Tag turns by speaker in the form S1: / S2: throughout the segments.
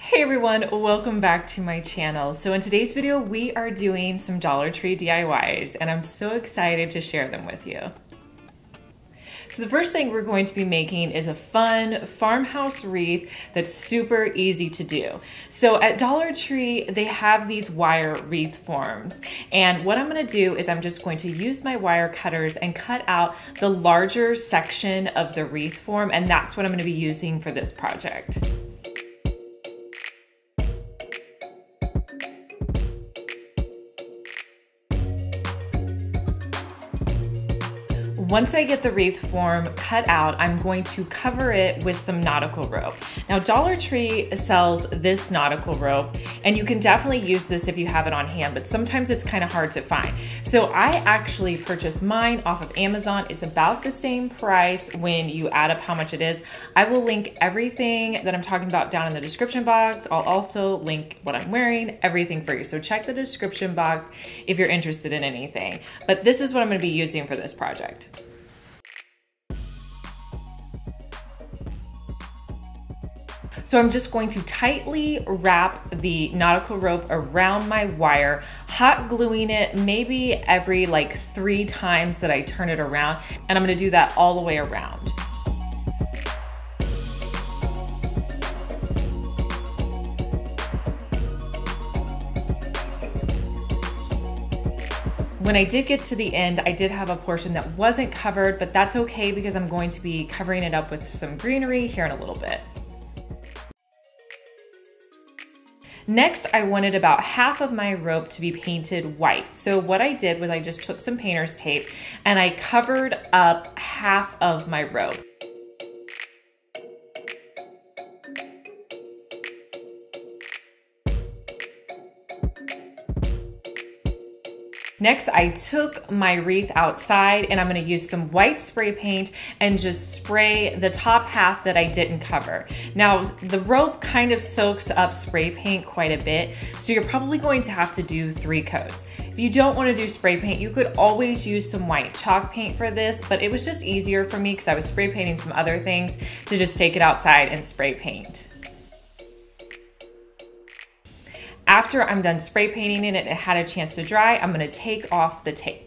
S1: Hey everyone, welcome back to my channel. So in today's video, we are doing some Dollar Tree DIYs and I'm so excited to share them with you. So the first thing we're going to be making is a fun farmhouse wreath that's super easy to do. So at Dollar Tree, they have these wire wreath forms. And what I'm gonna do is I'm just going to use my wire cutters and cut out the larger section of the wreath form, and that's what I'm gonna be using for this project. Once I get the wreath form cut out, I'm going to cover it with some nautical rope. Now, Dollar Tree sells this nautical rope, and you can definitely use this if you have it on hand, but sometimes it's kind of hard to find. So I actually purchased mine off of Amazon. It's about the same price when you add up how much it is. I will link everything that I'm talking about down in the description box. I'll also link what I'm wearing, everything for you. So check the description box if you're interested in anything. But this is what I'm going to be using for this project. So I'm just going to tightly wrap the nautical rope around my wire, hot gluing it maybe every like 3 times that I turn it around, and I'm gonna do that all the way around. When I did get to the end, I did have a portion that wasn't covered, but that's okay because I'm going to be covering it up with some greenery here in a little bit. Next, I wanted about half of my rope to be painted white. So what I did was I just took some painter's tape and I covered up half of my rope. Next, I took my wreath outside and I'm gonna use some white spray paint and just spray the top half that I didn't cover. Now, the rope kind of soaks up spray paint quite a bit, so you're probably going to have to do 3 coats. If you don't wanna do spray paint, you could always use some white chalk paint for this, but it was just easier for me because I was spray painting some other things to just take it outside and spray paint. After I'm done spray painting it and it had a chance to dry, I'm gonna take off the tape.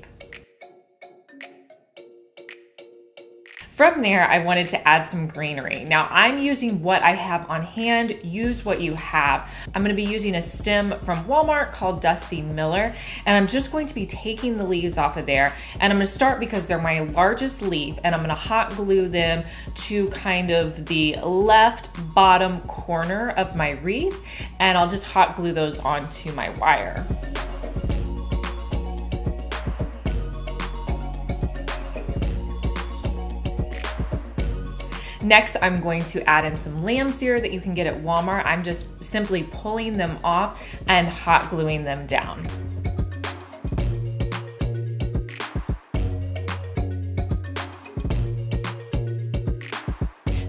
S1: From there, I wanted to add some greenery. Now I'm using what I have on hand, use what you have. I'm gonna be using a stem from Walmart called Dusty Miller, and I'm just going to be taking the leaves off of there. And I'm gonna start because they're my largest leaf, and I'm gonna hot glue them to kind of the left bottom corner of my wreath, and I'll just hot glue those onto my wire. Next, I'm going to add in some lamb's ear that you can get at Walmart. I'm just simply pulling them off and hot gluing them down.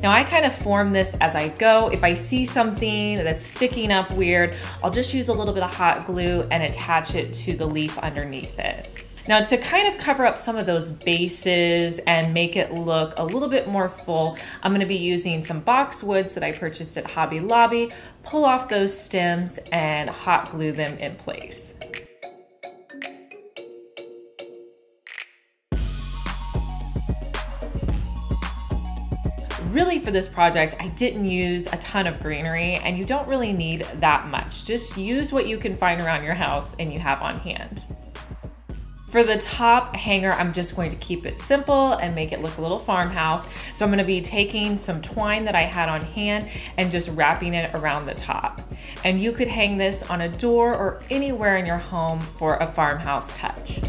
S1: Now I kind of form this as I go. If I see something that's sticking up weird, I'll just use a little bit of hot glue and attach it to the leaf underneath it. Now to kind of cover up some of those bases and make it look a little bit more full, I'm gonna be using some boxwoods that I purchased at Hobby Lobby, pull off those stems and hot glue them in place. Really for this project, I didn't use a ton of greenery and you don't really need that much. Just use what you can find around your house and you have on hand. For the top hanger, I'm just going to keep it simple and make it look a little farmhouse. So I'm gonna be taking some twine that I had on hand and just wrapping it around the top. And you could hang this on a door or anywhere in your home for a farmhouse touch.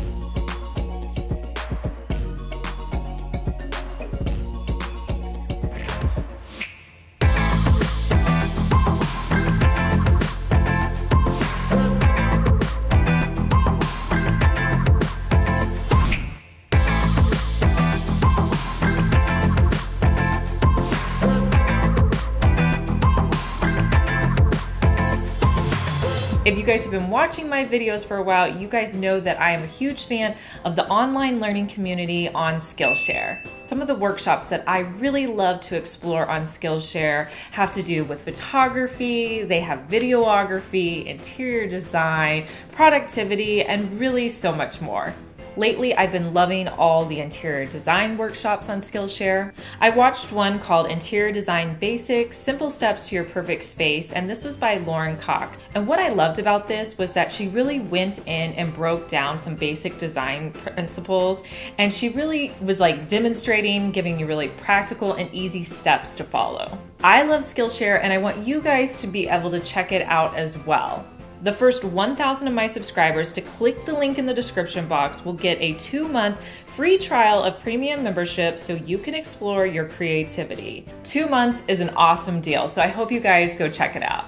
S1: If you guys have been watching my videos for a while, you guys know that I am a huge fan of the online learning community on Skillshare. Some of the workshops that I really love to explore on Skillshare have to do with photography, they have videography, interior design, productivity, and really so much more. Lately, I've been loving all the interior design workshops on Skillshare. I watched one called Interior Design Basics, Simple Steps to Your Perfect Space, and this was by Lauren Cox. And what I loved about this was that she really went in and broke down some basic design principles, and she really was like demonstrating, giving you really practical and easy steps to follow. I love Skillshare, and I want you guys to be able to check it out as well. The first 1,000 of my subscribers to click the link in the description box will get a 2-month free trial of premium membership so you can explore your creativity. 2 months is an awesome deal, so I hope you guys go check it out.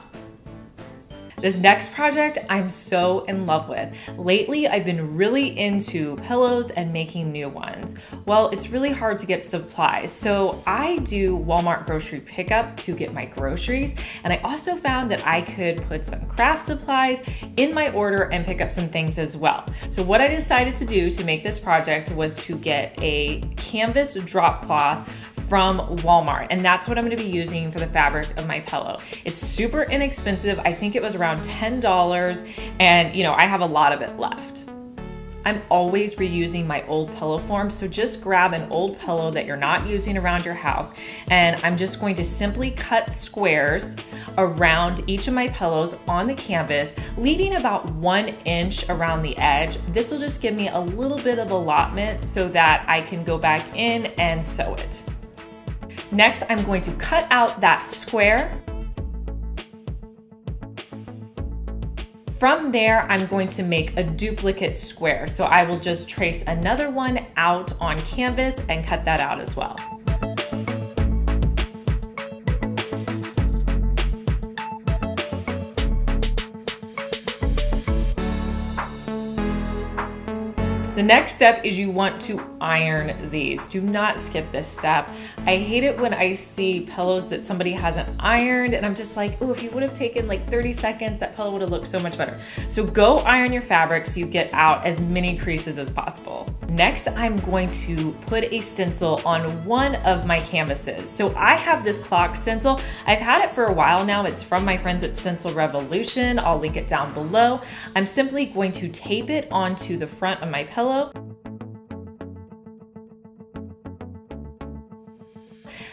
S1: This next project I'm so in love with. Lately, I've been really into pillows and making new ones. Well, it's really hard to get supplies, so I do Walmart grocery pickup to get my groceries, and I also found that I could put some craft supplies in my order and pick up some things as well. So what I decided to do to make this project was to get a canvas drop cloth from Walmart, and that's what I'm going to be using for the fabric of my pillow. It's super inexpensive. I think it was around $10, and I have a lot of it left. I'm always reusing my old pillow form, so just grab an old pillow that you're not using around your house, and I'm just going to simply cut squares around each of my pillows on the canvas, leaving about 1 inch around the edge. This will just give me a little bit of allotment so that I can go back in and sew it. Next, I'm going to cut out that square. From there, I'm going to make a duplicate square. So I will just trace another one out on canvas and cut that out as well. The next step is you want to iron these. Do not skip this step. I hate it when I see pillows that somebody hasn't ironed, and I'm just like, oh, if you would have taken like 30 seconds, that pillow would have looked so much better. So go iron your fabric so you get out as many creases as possible. Next, I'm going to put a stencil on one of my canvases. So I have this clock stencil. I've had it for a while now. It's from my friends at Stencil Revolution. I'll link it down below. I'm simply going to tape it onto the front of my pillow.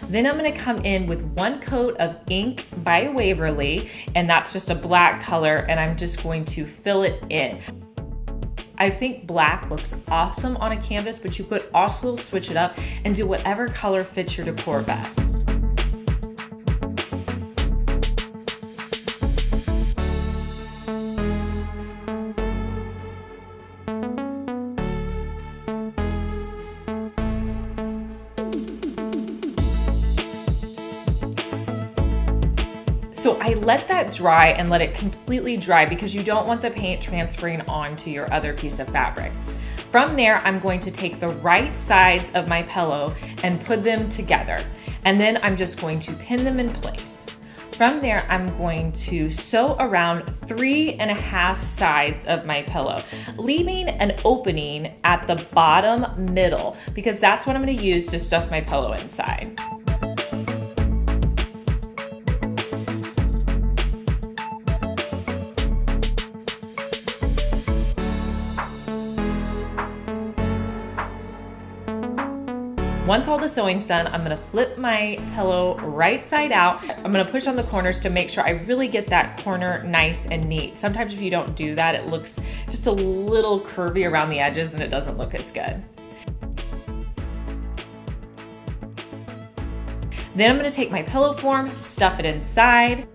S1: Then I'm going to come in with 1 coat of ink by Waverly, and that's just a black color, and I'm just going to fill it in. I think black looks awesome on a canvas, but you could also switch it up and do whatever color fits your decor best. So I let that dry and let it completely dry because you don't want the paint transferring onto your other piece of fabric. From there, I'm going to take the right sides of my pillow and put them together. And then I'm just going to pin them in place. From there, I'm going to sew around 3.5 sides of my pillow, leaving an opening at the bottom middle because that's what I'm going to use to stuff my pillow inside. Once all the sewing's done, I'm gonna flip my pillow right side out. I'm gonna push on the corners to make sure I really get that corner nice and neat. Sometimes if you don't do that, it looks just a little curvy around the edges and it doesn't look as good. Then I'm gonna take my pillow form, stuff it inside.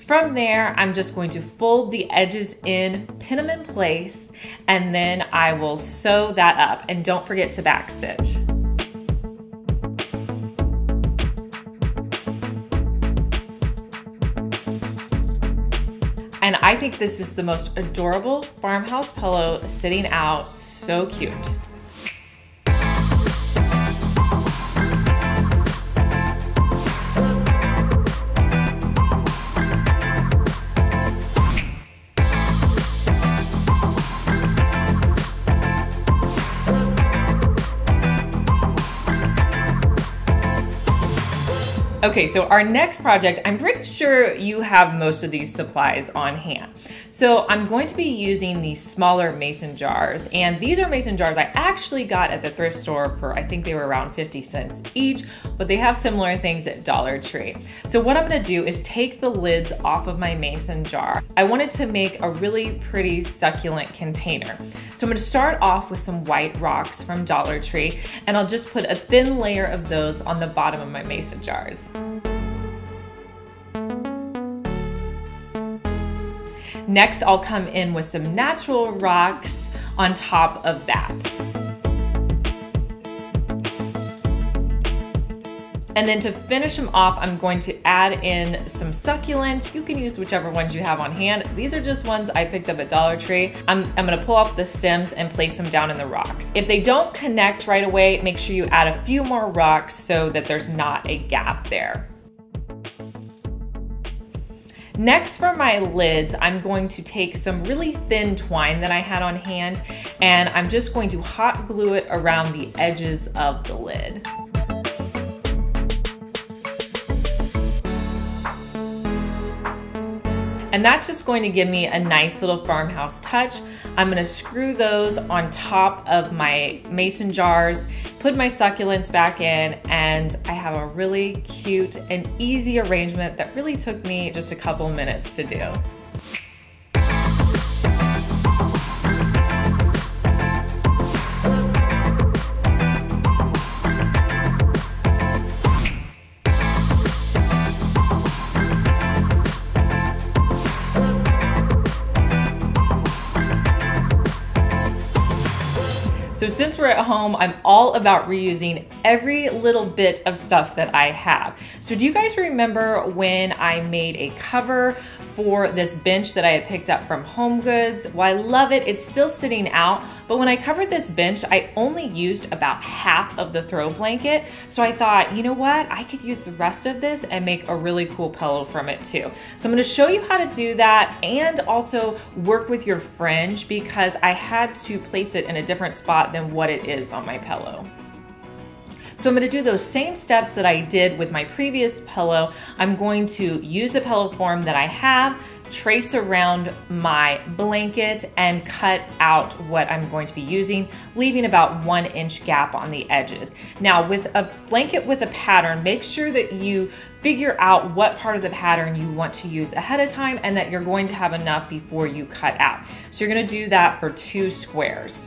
S1: From there, I'm just going to fold the edges in, pin them in place, and then I will sew that up. And don't forget to backstitch. And I think this is the most adorable farmhouse pillow sitting out. So cute. Okay, so our next project, I'm pretty sure you have most of these supplies on hand. So I'm going to be using these smaller mason jars, and these are mason jars I actually got at the thrift store for, I think they were around 50 cents each, but they have similar things at Dollar Tree. So what I'm gonna do is take the lids off of my mason jar. I wanted to make a really pretty succulent container. So I'm gonna start off with some white rocks from Dollar Tree, and I'll just put a thin layer of those on the bottom of my mason jars. Next, I'll come in with some natural rocks on top of that. And then to finish them off, I'm going to add in some succulent. You can use whichever ones you have on hand. These are just ones I picked up at Dollar Tree. I'm gonna pull off the stems and place them down in the rocks. If they don't connect right away, make sure you add a few more rocks so that there's not a gap there. Next, for my lids, I'm going to take some really thin twine that I had on hand, and I'm just going to hot glue it around the edges of the lid. And that's just going to give me a nice little farmhouse touch. I'm gonna screw those on top of my mason jars, put my succulents back in, and I have a really cute and easy arrangement that really took me just a couple minutes to do. So since we're at home, I'm all about reusing every little bit of stuff that I have. So do you guys remember when I made a cover for this bench that I had picked up from Home Goods? Well, I love it. It's still sitting out, but when I covered this bench, I only used about half of the throw blanket. So I thought, you know what? I could use the rest of this and make a really cool pillow from it too. So I'm gonna show you how to do that and also work with your fringe because I had to place it in a different spot than what it is on my pillow. So I'm going to do those same steps that I did with my previous pillow. I'm going to use the pillow form that I have, trace around my blanket, and cut out what I'm going to be using, leaving about 1 inch gap on the edges. Now with a blanket with a pattern, make sure that you figure out what part of the pattern you want to use ahead of time and that you're going to have enough before you cut out. So you're going to do that for 2 squares.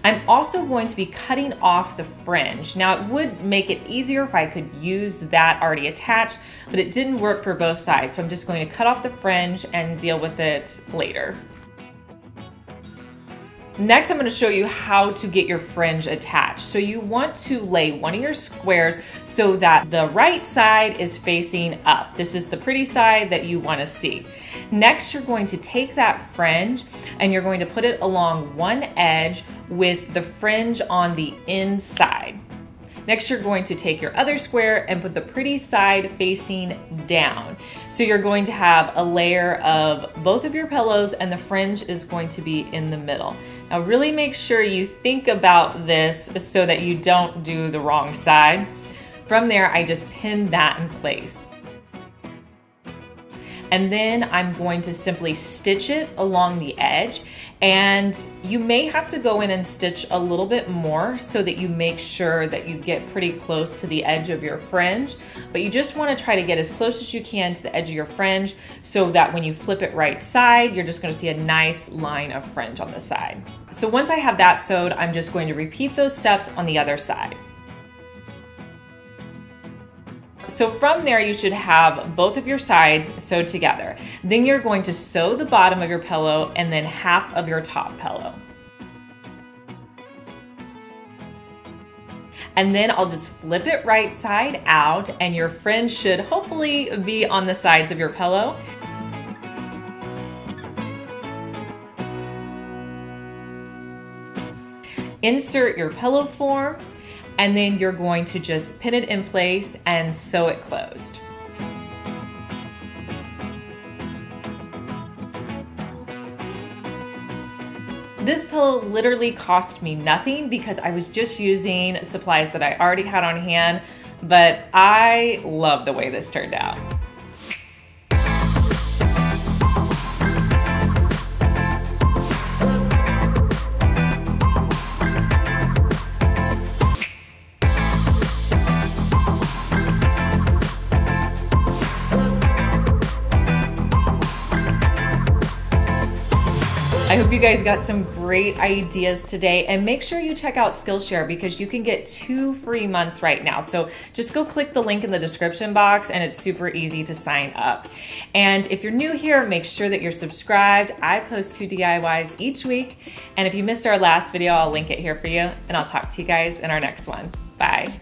S1: I'm also going to be cutting off the fringe. Now it would make it easier if I could use that already attached, but it didn't work for both sides. So I'm just going to cut off the fringe and deal with it later. Next, I'm going to show you how to get your fringe attached. So you want to lay one of your squares so that the right side is facing up. This is the pretty side that you want to see. Next, you're going to take that fringe and you're going to put it along one edge with the fringe on the inside. Next, you're going to take your other square and put the pretty side facing down. So you're going to have a layer of both of your pillows and the fringe is going to be in the middle. Now really make sure you think about this so that you don't do the wrong side. From there, I just pinned that in place. And then I'm going to simply stitch it along the edge, and you may have to go in and stitch a little bit more so that you make sure that you get pretty close to the edge of your fringe, but you just want to try to get as close as you can to the edge of your fringe so that when you flip it right side, you're just going to see a nice line of fringe on the side. So once I have that sewed, I'm just going to repeat those steps on the other side. So from there, you should have both of your sides sewed together. Then you're going to sew the bottom of your pillow and then half of your top pillow. And then I'll just flip it right side out and your fringe should hopefully be on the sides of your pillow. Insert your pillow form, and then you're going to just pin it in place and sew it closed. This pillow literally cost me nothing because I was just using supplies that I already had on hand. but I love the way this turned out. I hope you guys got some great ideas today, and make sure you check out Skillshare because you can get 2 free months right now. So just go click the link in the description box and it's super easy to sign up. And if you're new here, make sure that you're subscribed. I post 2 DIYs each week. And if you missed our last video, I'll link it here for you, and I'll talk to you guys in our next one. Bye.